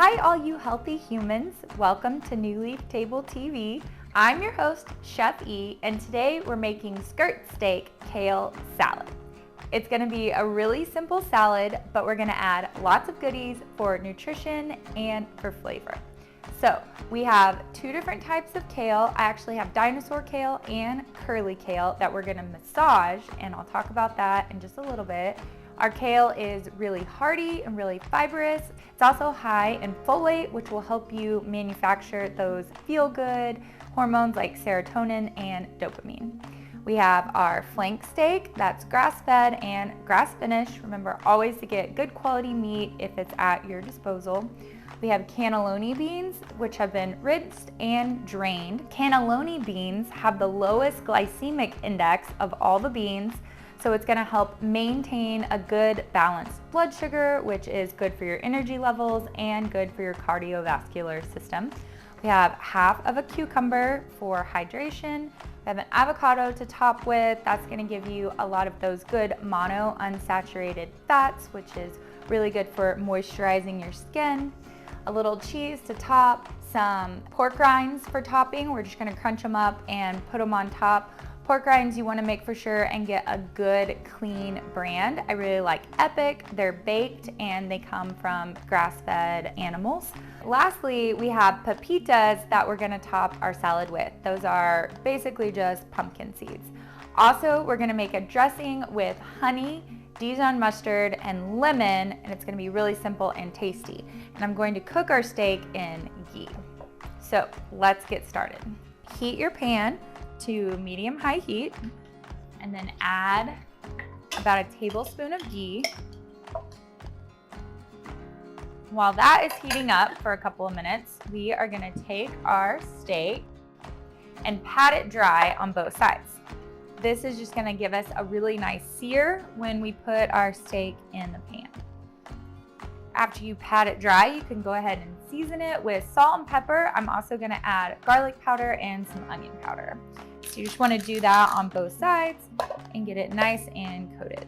Hi all you healthy humans, welcome to New Leaf Table TV. I'm your host, Chef E, and today we're making skirt steak kale salad. It's gonna be a really simple salad, but we're gonna add lots of goodies for nutrition and for flavor. So we have two different types of kale. I actually have dinosaur kale and curly kale that we're gonna massage, and I'll talk about that in just a little bit. Our kale is really hearty and really fibrous. It's also high in folate, which will help you manufacture those feel-good hormones like serotonin and dopamine. We have our flank steak that's grass-fed and grass-finished. Remember always to get good quality meat if it's at your disposal. We have cannelloni beans, which have been rinsed and drained. Cannelloni beans have the lowest glycemic index of all the beans, so it's gonna help maintain a good balanced blood sugar, which is good for your energy levels and good for your cardiovascular system. We have half of a cucumber for hydration. We have an avocado to top with. That's gonna give you a lot of those good monounsaturated fats, which is really good for moisturizing your skin. A little cheese to top, some pork rinds for topping. We're just gonna crunch them up and put them on top. Pork rinds you wanna make for sure and get a good clean brand. I really like Epic. They're baked and they come from grass-fed animals. Lastly, we have pepitas that we're gonna top our salad with. Those are basically just pumpkin seeds. Also, we're gonna make a dressing with honey, Dijon mustard, and lemon, and it's gonna be really simple and tasty. And I'm going to cook our steak in ghee. So let's get started. Heat your pan to medium-high heat, and then add about a tablespoon of ghee. While that is heating up for a couple of minutes, we are gonna take our steak and pat it dry on both sides. This is just gonna give us a really nice sear when we put our steak in the pan. After you pat it dry, you can go ahead and season it with salt and pepper. I'm also gonna add garlic powder and some onion powder. So you just wanna do that on both sides and get it nice and coated.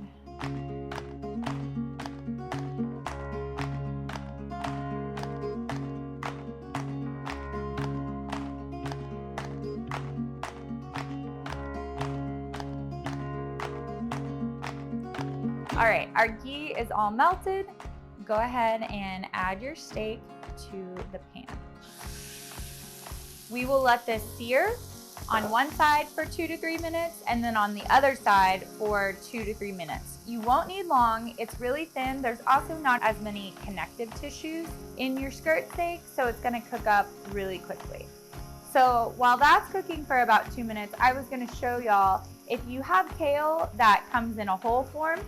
All right, our ghee is all melted. Go ahead and add your steak to the pan. We will let this sear on one side for 2 to 3 minutes and then on the other side for 2 to 3 minutes. You won't need long, it's really thin. There's also not as many connective tissues in your skirt steak, so it's gonna cook up really quickly. So while that's cooking for about 2 minutes, I was gonna show y'all, if you have kale that comes in a whole form,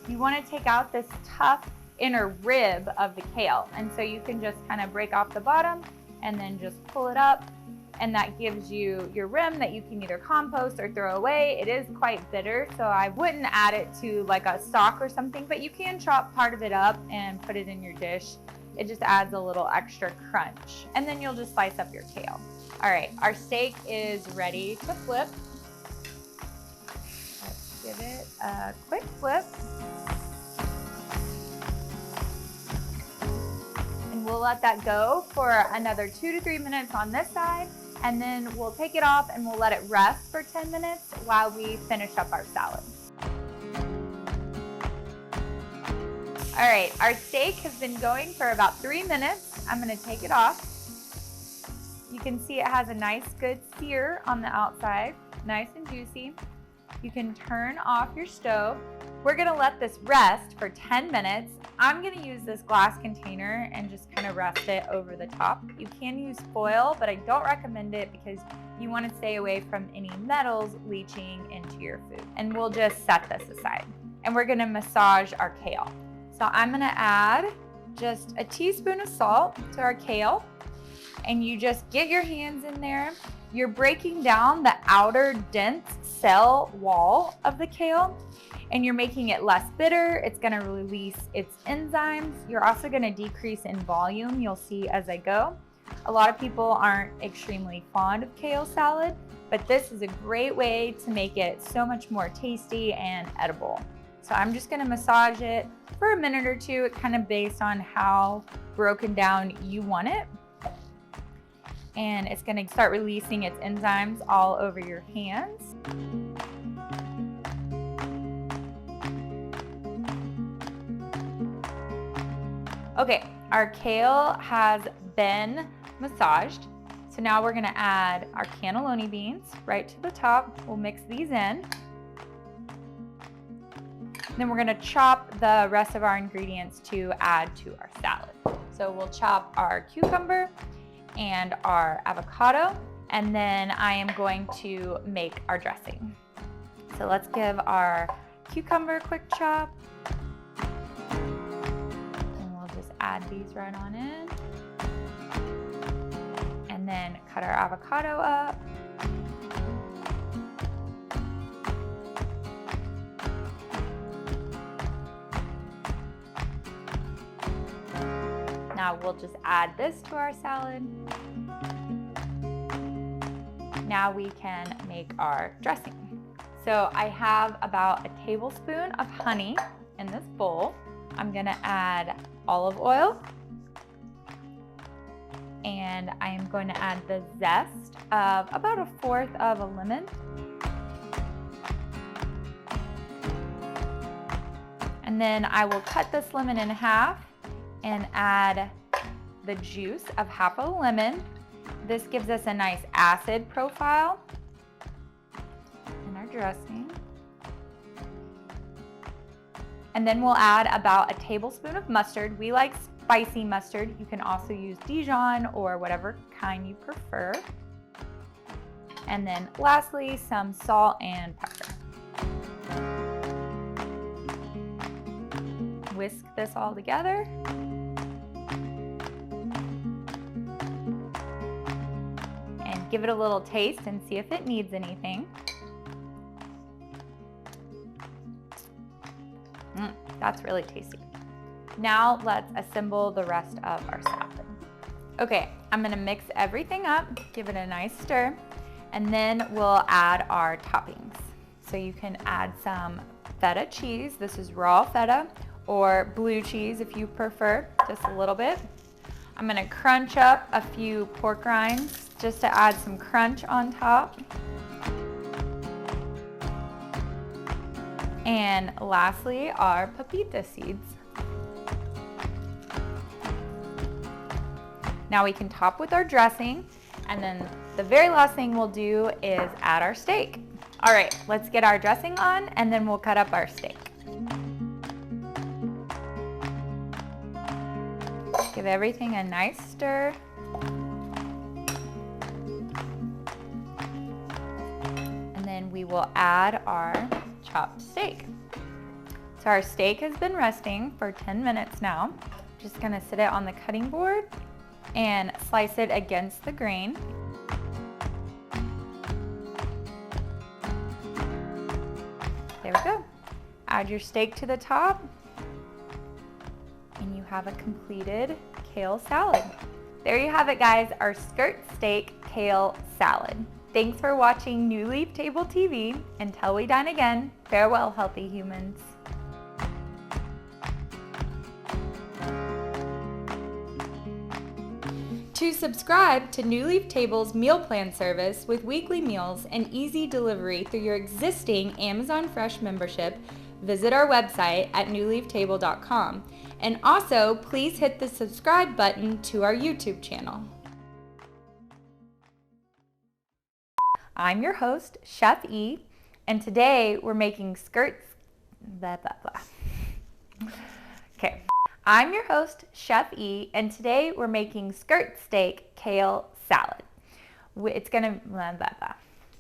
you wanna take out this tough inner rib of the kale. And so you can just kind of break off the bottom and then just pull it up. And that gives you your rim that you can either compost or throw away. It is quite bitter, so I wouldn't add it to like a stock or something, but you can chop part of it up and put it in your dish. It just adds a little extra crunch. And then you'll just slice up your kale. All right, our steak is ready to flip. Let's give it a quick flip. We'll let that go for another 2 to 3 minutes on this side, and then we'll take it off and we'll let it rest for 10 minutes while we finish up our salad. All right, our steak has been going for about 3 minutes. I'm gonna take it off. You can see it has a nice good sear on the outside, nice and juicy. You can turn off your stove. We're gonna let this rest for 10 minutes. I'm gonna use this glass container and just kind of rest it over the top. You can use foil, but I don't recommend it because you wanna stay away from any metals leaching into your food. And we'll just set this aside. And we're gonna massage our kale. So I'm gonna add just a teaspoon of salt to our kale, and you just get your hands in there. You're breaking down the outer dense cell wall of the kale, and you're making it less bitter. It's gonna release its enzymes. You're also gonna decrease in volume, you'll see as I go. A lot of people aren't extremely fond of kale salad, but this is a great way to make it so much more tasty and edible. So I'm just gonna massage it for a minute or two, kind of based on how broken down you want it. And it's gonna start releasing its enzymes all over your hands. Okay, our kale has been massaged. So now we're gonna add our cannelloni beans right to the top. We'll mix these in. Then we're gonna chop the rest of our ingredients to add to our salad. So we'll chop our cucumber and our avocado, and then I am going to make our dressing. So let's give our cucumber a quick chop. And we'll just add these right on in. And then cut our avocado up. Now we'll just add this to our salad. Now we can make our dressing. So I have about a tablespoon of honey in this bowl. I'm gonna add olive oil. And I am going to add the zest of about 1/4 of a lemon. And then I will cut this lemon in half and add the juice of half a lemon. This gives us a nice acid profile in our dressing. And then we'll add about a tablespoon of mustard. We like spicy mustard. You can also use Dijon or whatever kind you prefer. And then lastly, some salt and pepper. Whisk this all together. And give it a little taste and see if it needs anything. That's really tasty. Now let's assemble the rest of our salad. Okay, I'm gonna mix everything up, give it a nice stir, and then we'll add our toppings. So you can add some feta cheese. This is raw feta, or blue cheese if you prefer, just a little bit. I'm gonna crunch up a few pork rinds just to add some crunch on top. And lastly, our papita seeds. Now we can top with our dressing, and then the very last thing we'll do is add our steak. All right, let's get our dressing on, and then we'll cut up our steak. Give everything a nice stir. And then we will add our chopped steak. So our steak has been resting for 10 minutes now. Just gonna sit it on the cutting board and slice it against the grain. There we go. Add your steak to the top, and you have a completed kale salad. There you have it, guys, our skirt steak kale salad. Thanks for watching New Leaf Table TV. Until we dine again, farewell, healthy humans. To subscribe to New Leaf Table's meal plan service with weekly meals and easy delivery through your existing Amazon Fresh membership, visit our website at newleaftable.com. And also, please hit the subscribe button to our YouTube channel. I'm your host, Chef E, and today we're making Okay. I'm your host, Chef E, and today we're making skirt steak kale salad. It's gonna,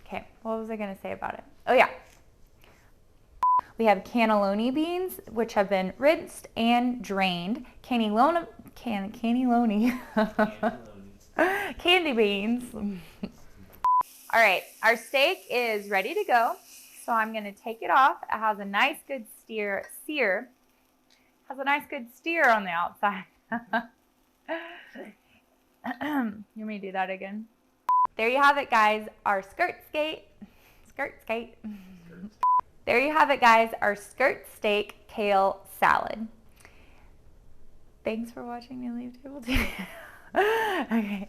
Okay, what was I gonna say about it? Oh yeah. We have cannelloni beans, which have been rinsed and drained. Candy beans. All right, our steak is ready to go. So I'm gonna take it off. It has a nice good sear. Has a nice good steer on the outside. You want me to do that again? There you have it, guys. Our skirt skate. there you have it, guys, our skirt steak kale salad. Thanks for watching New Leaf Table TV. Okay.